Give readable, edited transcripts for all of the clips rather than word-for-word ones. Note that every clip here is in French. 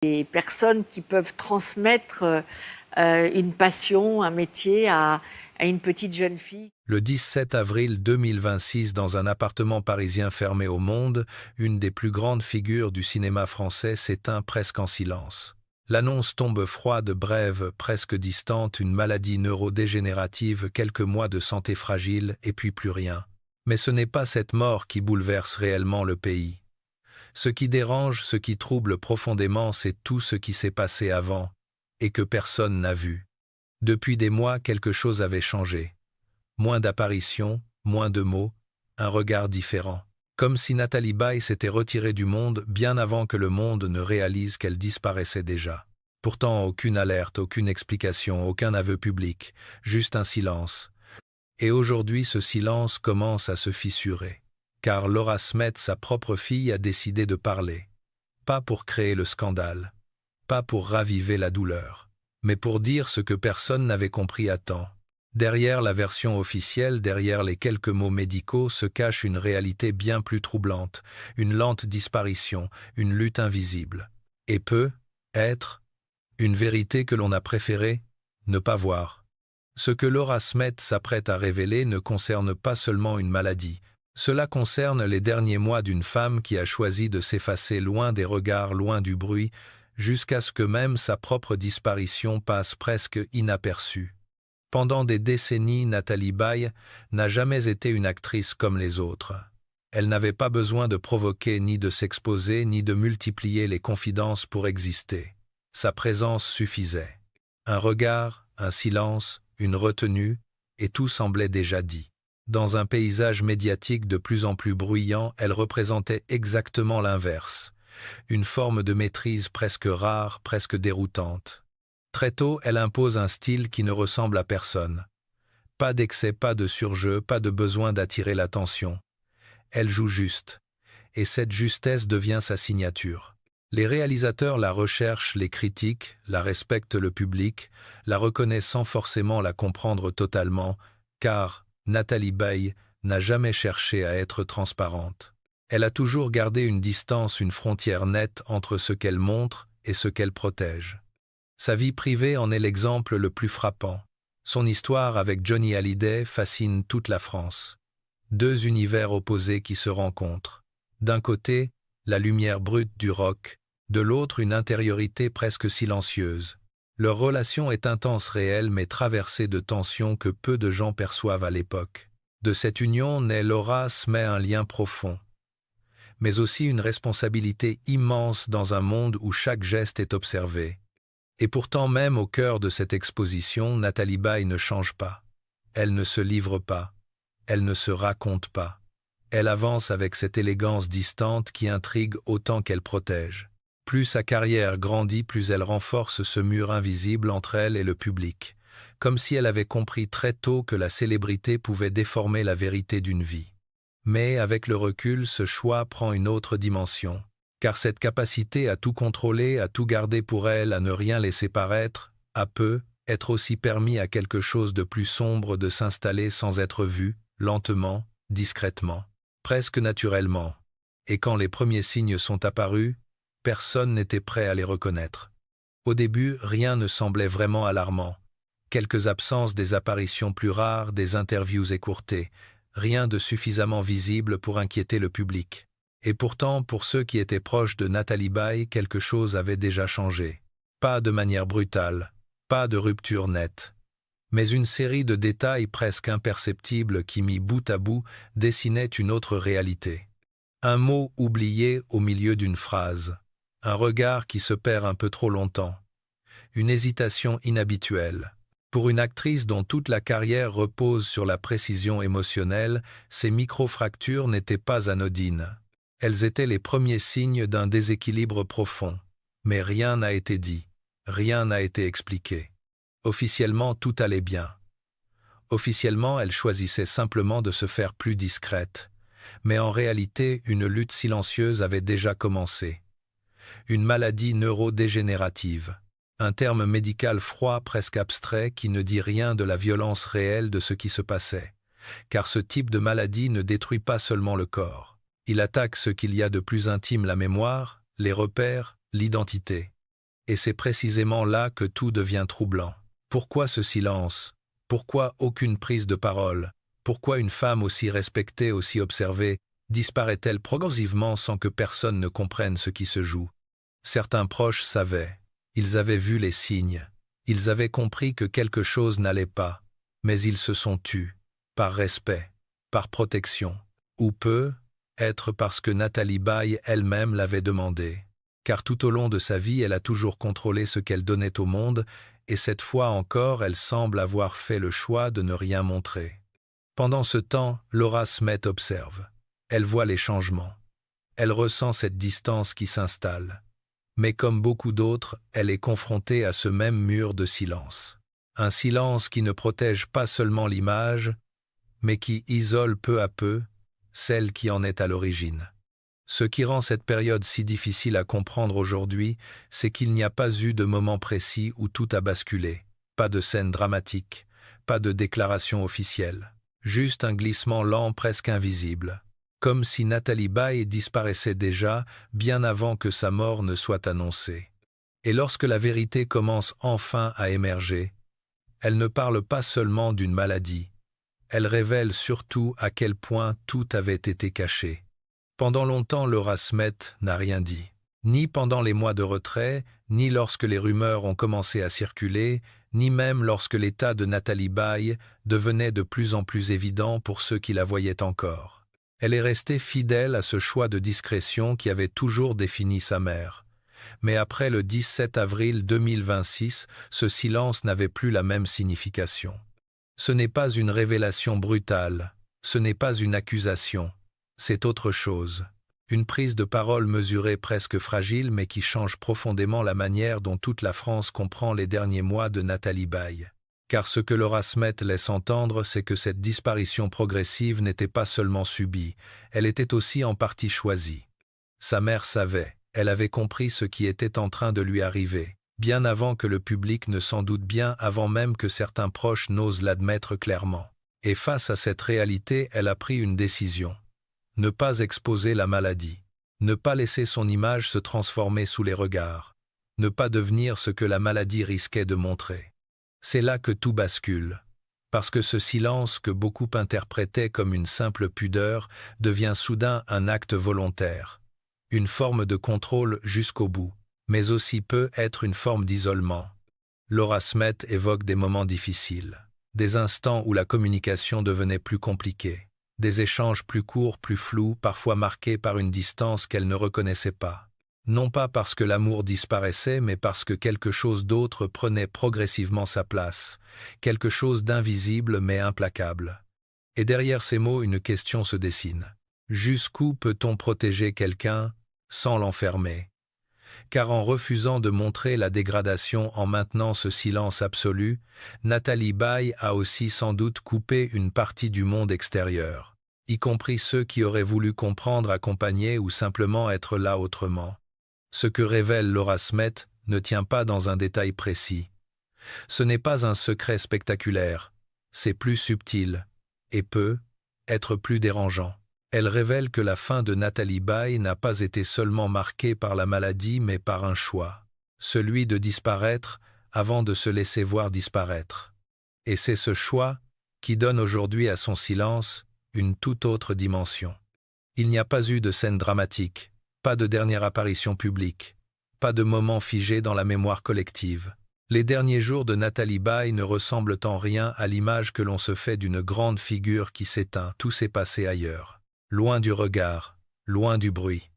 Des personnes qui peuvent transmettre une passion, un métier à une petite jeune fille. Le 17 avril 2026, dans un appartement parisien fermé au monde, une des plus grandes figures du cinéma français s'éteint presque en silence. L'annonce tombe froide, brève, presque distante, une maladie neurodégénérative, quelques mois de santé fragile, et puis plus rien. Mais ce n'est pas cette mort qui bouleverse réellement le pays. Ce qui dérange, ce qui trouble profondément, c'est tout ce qui s'est passé avant, et que personne n'a vu. Depuis des mois, quelque chose avait changé. Moins d'apparitions, moins de mots, un regard différent. Comme si Nathalie Baye s'était retirée du monde bien avant que le monde ne réalise qu'elle disparaissait déjà. Pourtant, aucune alerte, aucune explication, aucun aveu public, juste un silence. Et aujourd'hui, ce silence commence à se fissurer. Car Laura Smet, sa propre fille, a décidé de parler. Pas pour créer le scandale, pas pour raviver la douleur, mais pour dire ce que personne n'avait compris à temps. Derrière la version officielle, derrière les quelques mots médicaux, se cache une réalité bien plus troublante, une lente disparition, une lutte invisible. Et peut être une vérité que l'on a préféré ne pas voir. Ce que Laura Smet s'apprête à révéler ne concerne pas seulement une maladie. Cela concerne les derniers mois d'une femme qui a choisi de s'effacer loin des regards, loin du bruit, jusqu'à ce que même sa propre disparition passe presque inaperçue. Pendant des décennies, Nathalie Baye n'a jamais été une actrice comme les autres. Elle n'avait pas besoin de provoquer ni de s'exposer, ni de multiplier les confidences pour exister. Sa présence suffisait. Un regard, un silence, une retenue, et tout semblait déjà dit. Dans un paysage médiatique de plus en plus bruyant, elle représentait exactement l'inverse. Une forme de maîtrise presque rare, presque déroutante. Très tôt, elle impose un style qui ne ressemble à personne. Pas d'excès, pas de surjeu, pas de besoin d'attirer l'attention. Elle joue juste. Et cette justesse devient sa signature. Les réalisateurs la recherchent, les critiquent, la respectent le public, la reconnaissent sans forcément la comprendre totalement, car Nathalie Baye n'a jamais cherché à être transparente. Elle a toujours gardé une distance, une frontière nette entre ce qu'elle montre et ce qu'elle protège. Sa vie privée en est l'exemple le plus frappant. Son histoire avec Johnny Hallyday fascine toute la France. Deux univers opposés qui se rencontrent. D'un côté, la lumière brute du rock, de l'autre une intériorité presque silencieuse. Leur relation est intense, réelle, mais traversée de tensions que peu de gens perçoivent à l'époque. De cette union naît Laura Smet, un lien profond, mais aussi une responsabilité immense dans un monde où chaque geste est observé. Et pourtant, même au cœur de cette exposition, Nathalie Baye ne change pas. Elle ne se livre pas. Elle ne se raconte pas. Elle avance avec cette élégance distante qui intrigue autant qu'elle protège. Plus sa carrière grandit, plus elle renforce ce mur invisible entre elle et le public, comme si elle avait compris très tôt que la célébrité pouvait déformer la vérité d'une vie. Mais avec le recul, ce choix prend une autre dimension. Car cette capacité à tout contrôler, à tout garder pour elle, à ne rien laisser paraître, a peut être aussi permis à quelque chose de plus sombre de s'installer sans être vu, lentement, discrètement, presque naturellement. Et quand les premiers signes sont apparus, personne n'était prêt à les reconnaître. Au début, rien ne semblait vraiment alarmant. Quelques absences, des apparitions plus rares, des interviews écourtées, rien de suffisamment visible pour inquiéter le public. Et pourtant, pour ceux qui étaient proches de Nathalie Baye, quelque chose avait déjà changé. Pas de manière brutale, pas de rupture nette, mais une série de détails presque imperceptibles qui, mis bout à bout, dessinaient une autre réalité. Un mot oublié au milieu d'une phrase, un regard qui se perd un peu trop longtemps, une hésitation inhabituelle. Pour une actrice dont toute la carrière repose sur la précision émotionnelle, ces micro-fractures n'étaient pas anodines. Elles étaient les premiers signes d'un déséquilibre profond. Mais rien n'a été dit, rien n'a été expliqué. Officiellement, tout allait bien. Officiellement, elle choisissait simplement de se faire plus discrète. Mais en réalité, une lutte silencieuse avait déjà commencé. Une maladie neurodégénérative. Un terme médical froid, presque abstrait, qui ne dit rien de la violence réelle de ce qui se passait. Car ce type de maladie ne détruit pas seulement le corps. Il attaque ce qu'il y a de plus intime, la mémoire, les repères, l'identité. Et c'est précisément là que tout devient troublant. Pourquoi ce silence? Pourquoi aucune prise de parole? Pourquoi une femme aussi respectée, aussi observée, disparaît-elle progressivement sans que personne ne comprenne ce qui se joue? Certains proches savaient. Ils avaient vu les signes. Ils avaient compris que quelque chose n'allait pas. Mais ils se sont tus. Par respect. Par protection. Ou peut-être parce que Nathalie Baye elle-même l'avait demandé. Car tout au long de sa vie, elle a toujours contrôlé ce qu'elle donnait au monde, et cette fois encore, elle semble avoir fait le choix de ne rien montrer. Pendant ce temps, Laura Smet observe. Elle voit les changements. Elle ressent cette distance qui s'installe. Mais comme beaucoup d'autres, elle est confrontée à ce même mur de silence. Un silence qui ne protège pas seulement l'image, mais qui isole peu à peu celle qui en est à l'origine. Ce qui rend cette période si difficile à comprendre aujourd'hui, c'est qu'il n'y a pas eu de moment précis où tout a basculé. Pas de scène dramatique, pas de déclaration officielle. Juste un glissement lent presque invisible. Comme si Nathalie Baye disparaissait déjà bien avant que sa mort ne soit annoncée. Et lorsque la vérité commence enfin à émerger, elle ne parle pas seulement d'une maladie. Elle révèle surtout à quel point tout avait été caché. Pendant longtemps, Laura Smet n'a rien dit. Ni pendant les mois de retrait, ni lorsque les rumeurs ont commencé à circuler, ni même lorsque l'état de Nathalie Baye devenait de plus en plus évident pour ceux qui la voyaient encore. Elle est restée fidèle à ce choix de discrétion qui avait toujours défini sa mère. Mais après le 17 avril 2026, ce silence n'avait plus la même signification. Ce n'est pas une révélation brutale, ce n'est pas une accusation, c'est autre chose. Une prise de parole mesurée presque fragile mais qui change profondément la manière dont toute la France comprend les derniers mois de Nathalie Baye. Car ce que Laura Smet laisse entendre, c'est que cette disparition progressive n'était pas seulement subie, elle était aussi en partie choisie. Sa mère savait, elle avait compris ce qui était en train de lui arriver, bien avant que le public ne s'en doute, bien avant même que certains proches n'osent l'admettre clairement. Et face à cette réalité, elle a pris une décision. Ne pas exposer la maladie. Ne pas laisser son image se transformer sous les regards. Ne pas devenir ce que la maladie risquait de montrer. C'est là que tout bascule. Parce que ce silence que beaucoup interprétaient comme une simple pudeur devient soudain un acte volontaire. Une forme de contrôle jusqu'au bout, mais aussi peut être une forme d'isolement. Laura Smet évoque des moments difficiles. Des instants où la communication devenait plus compliquée. Des échanges plus courts, plus flous, parfois marqués par une distance qu'elle ne reconnaissait pas. Non pas parce que l'amour disparaissait, mais parce que quelque chose d'autre prenait progressivement sa place, quelque chose d'invisible mais implacable. Et derrière ces mots, une question se dessine. Jusqu'où peut-on protéger quelqu'un sans l'enfermer? Car en refusant de montrer la dégradation, en maintenant ce silence absolu, Nathalie Baye a aussi sans doute coupé une partie du monde extérieur, y compris ceux qui auraient voulu comprendre, accompagner ou simplement être là autrement. Ce que révèle Laura Smet ne tient pas dans un détail précis. Ce n'est pas un secret spectaculaire, c'est plus subtil, et peut être plus dérangeant. Elle révèle que la fin de Nathalie Baye n'a pas été seulement marquée par la maladie, mais par un choix, celui de disparaître avant de se laisser voir disparaître. Et c'est ce choix qui donne aujourd'hui à son silence une toute autre dimension. Il n'y a pas eu de scène dramatique, pas de dernière apparition publique, pas de moment figé dans la mémoire collective. Les derniers jours de Nathalie Baye ne ressemblent en rien à l'image que l'on se fait d'une grande figure qui s'éteint. Tout s'est passé ailleurs, loin du regard, loin du bruit.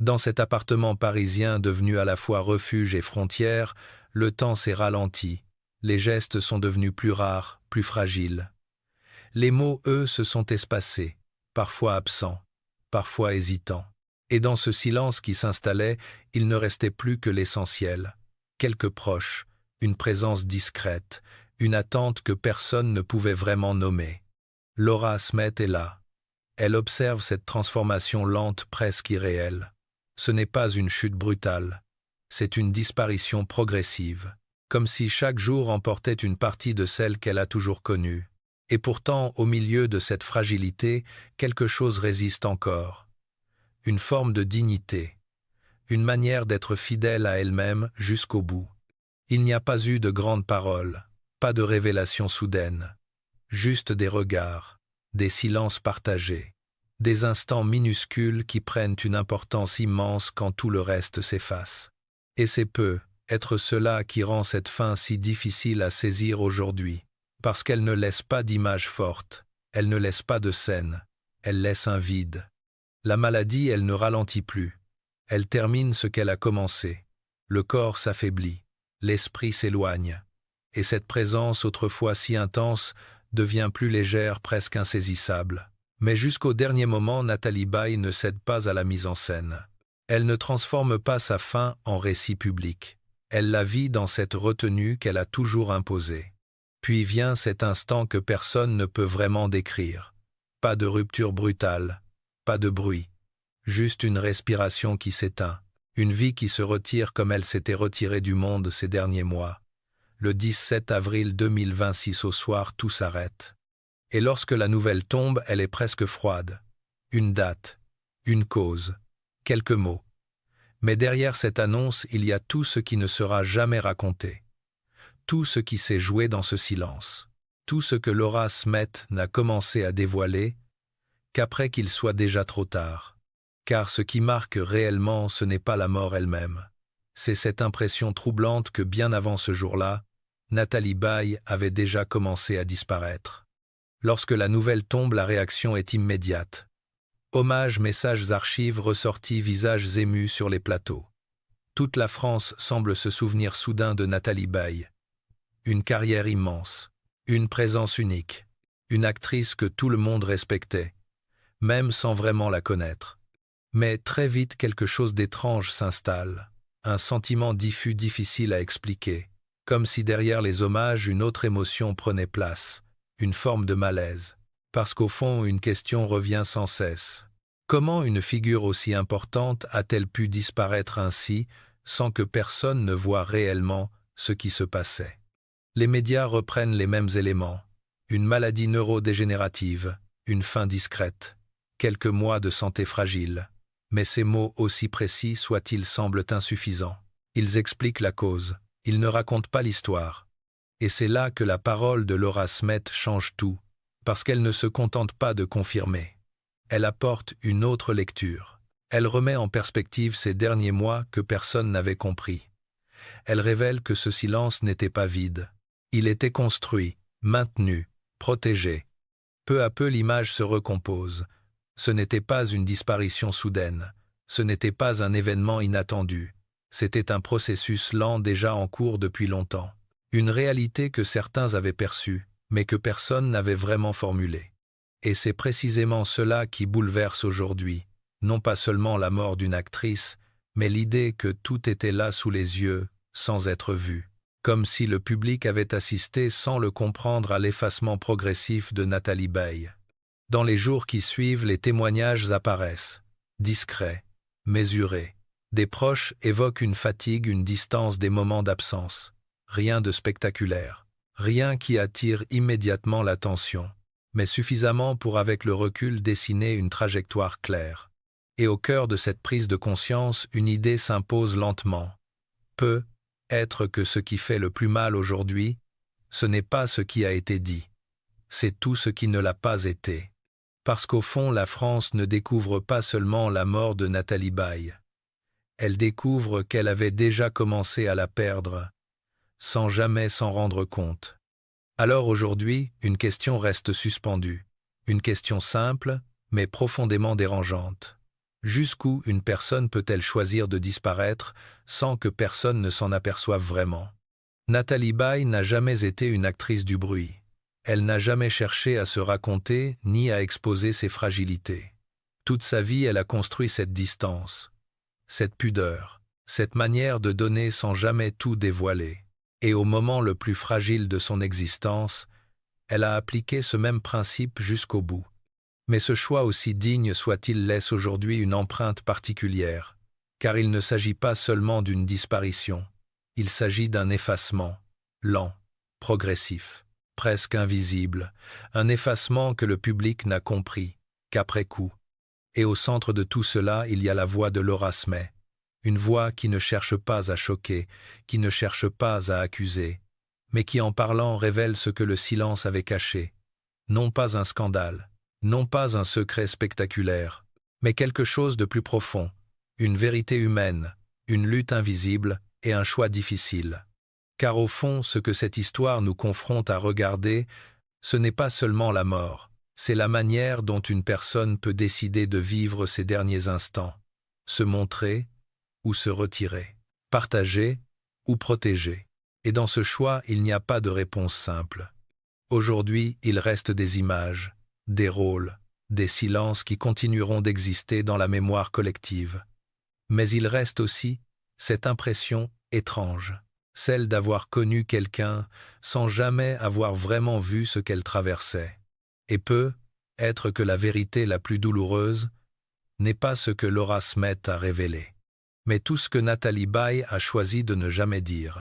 Dans cet appartement parisien devenu à la fois refuge et frontière, le temps s'est ralenti, les gestes sont devenus plus rares, plus fragiles. Les mots, eux, se sont espacés, parfois absents, parfois hésitants. Et dans ce silence qui s'installait, il ne restait plus que l'essentiel. Quelques proches, une présence discrète, une attente que personne ne pouvait vraiment nommer. Laura Smet est là. Elle observe cette transformation lente, presque irréelle. Ce n'est pas une chute brutale, c'est une disparition progressive, comme si chaque jour emportait une partie de celle qu'elle a toujours connue. Et pourtant, au milieu de cette fragilité, quelque chose résiste encore. Une forme de dignité, une manière d'être fidèle à elle-même jusqu'au bout. Il n'y a pas eu de grandes paroles, pas de révélations soudaines, juste des regards, des silences partagés, des instants minuscules qui prennent une importance immense quand tout le reste s'efface. Et c'est être cela qui rend cette fin si difficile à saisir aujourd'hui, parce qu'elle ne laisse pas d'image forte, elle ne laisse pas de scène, elle laisse un vide. La maladie, elle ne ralentit plus, elle termine ce qu'elle a commencé. Le corps s'affaiblit, l'esprit s'éloigne, et cette présence autrefois si intense devient plus légère, presque insaisissable. Mais jusqu'au dernier moment, Nathalie Baye ne cède pas à la mise en scène. Elle ne transforme pas sa fin en récit public. Elle la vit dans cette retenue qu'elle a toujours imposée. Puis vient cet instant que personne ne peut vraiment décrire. Pas de rupture brutale, pas de bruit. Juste une respiration qui s'éteint, une vie qui se retire comme elle s'était retirée du monde ces derniers mois. Le 17 avril 2026 au soir, tout s'arrête. Et lorsque la nouvelle tombe, elle est presque froide. Une date, une cause, quelques mots. Mais derrière cette annonce, il y a tout ce qui ne sera jamais raconté. Tout ce qui s'est joué dans ce silence. Tout ce que Laura Smet n'a commencé à dévoiler qu'après qu'il soit déjà trop tard. Car ce qui marque réellement, ce n'est pas la mort elle-même. C'est cette impression troublante que bien avant ce jour-là, Nathalie Baye avait déjà commencé à disparaître. Lorsque la nouvelle tombe, la réaction est immédiate. Hommages, messages, archives ressortis, visages émus sur les plateaux. Toute la France semble se souvenir soudain de Nathalie Baye. Une carrière immense, une présence unique, une actrice que tout le monde respectait, même sans vraiment la connaître. Mais très vite quelque chose d'étrange s'installe, un sentiment diffus difficile à expliquer, comme si derrière les hommages une autre émotion prenait place. Une forme de malaise, parce qu'au fond, une question revient sans cesse. Comment une figure aussi importante a-t-elle pu disparaître ainsi, sans que personne ne voie réellement ce qui se passait? Les médias reprennent les mêmes éléments. Une maladie neurodégénérative, une fin discrète, quelques mois de santé fragile. Mais ces mots, aussi précis soient-ils, semblent insuffisants. Ils expliquent la cause, ils ne racontent pas l'histoire. Et c'est là que la parole de Laura Smet change tout, parce qu'elle ne se contente pas de confirmer. Elle apporte une autre lecture. Elle remet en perspective ces derniers mois que personne n'avait compris. Elle révèle que ce silence n'était pas vide. Il était construit, maintenu, protégé. Peu à peu l'image se recompose. Ce n'était pas une disparition soudaine. Ce n'était pas un événement inattendu. C'était un processus lent déjà en cours depuis longtemps. Une réalité que certains avaient perçue, mais que personne n'avait vraiment formulée. Et c'est précisément cela qui bouleverse aujourd'hui, non pas seulement la mort d'une actrice, mais l'idée que tout était là sous les yeux, sans être vu, comme si le public avait assisté sans le comprendre à l'effacement progressif de Nathalie Baye. Dans les jours qui suivent, les témoignages apparaissent, discrets, mesurés. Des proches évoquent une fatigue, une distance, des moments d'absence. Rien de spectaculaire, rien qui attire immédiatement l'attention, mais suffisamment pour, avec le recul, dessiner une trajectoire claire. Et au cœur de cette prise de conscience, une idée s'impose lentement. Peut être que ce qui fait le plus mal aujourd'hui, ce n'est pas ce qui a été dit, c'est tout ce qui ne l'a pas été. Parce qu'au fond, la France ne découvre pas seulement la mort de Nathalie Baye. Elle découvre qu'elle avait déjà commencé à la perdre, sans jamais s'en rendre compte. Alors aujourd'hui, une question reste suspendue. Une question simple, mais profondément dérangeante. Jusqu'où une personne peut-elle choisir de disparaître sans que personne ne s'en aperçoive vraiment? Nathalie Baye n'a jamais été une actrice du bruit. Elle n'a jamais cherché à se raconter ni à exposer ses fragilités. Toute sa vie, elle a construit cette distance, cette pudeur, cette manière de donner sans jamais tout dévoiler. Et au moment le plus fragile de son existence, elle a appliqué ce même principe jusqu'au bout. Mais ce choix, aussi digne soit-il, laisse aujourd'hui une empreinte particulière, car il ne s'agit pas seulement d'une disparition, il s'agit d'un effacement, lent, progressif, presque invisible, un effacement que le public n'a compris qu'après coup. Et au centre de tout cela, il y a la voix de Laura Smet, Une voix qui ne cherche pas à choquer, qui ne cherche pas à accuser, mais qui en parlant révèle ce que le silence avait caché. Non pas un scandale, non pas un secret spectaculaire, mais quelque chose de plus profond, une vérité humaine, une lutte invisible et un choix difficile. Car au fond, ce que cette histoire nous confronte à regarder, ce n'est pas seulement la mort, c'est la manière dont une personne peut décider de vivre ses derniers instants, se montrer ou se retirer, partager ou protéger. Et dans ce choix, il n'y a pas de réponse simple. Aujourd'hui, il reste des images, des rôles, des silences qui continueront d'exister dans la mémoire collective. Mais il reste aussi cette impression étrange, celle d'avoir connu quelqu'un sans jamais avoir vraiment vu ce qu'elle traversait. Et peut être que la vérité la plus douloureuse n'est pas ce que Laura Smet a révélé, mais tout ce que Nathalie Baye a choisi de ne jamais dire.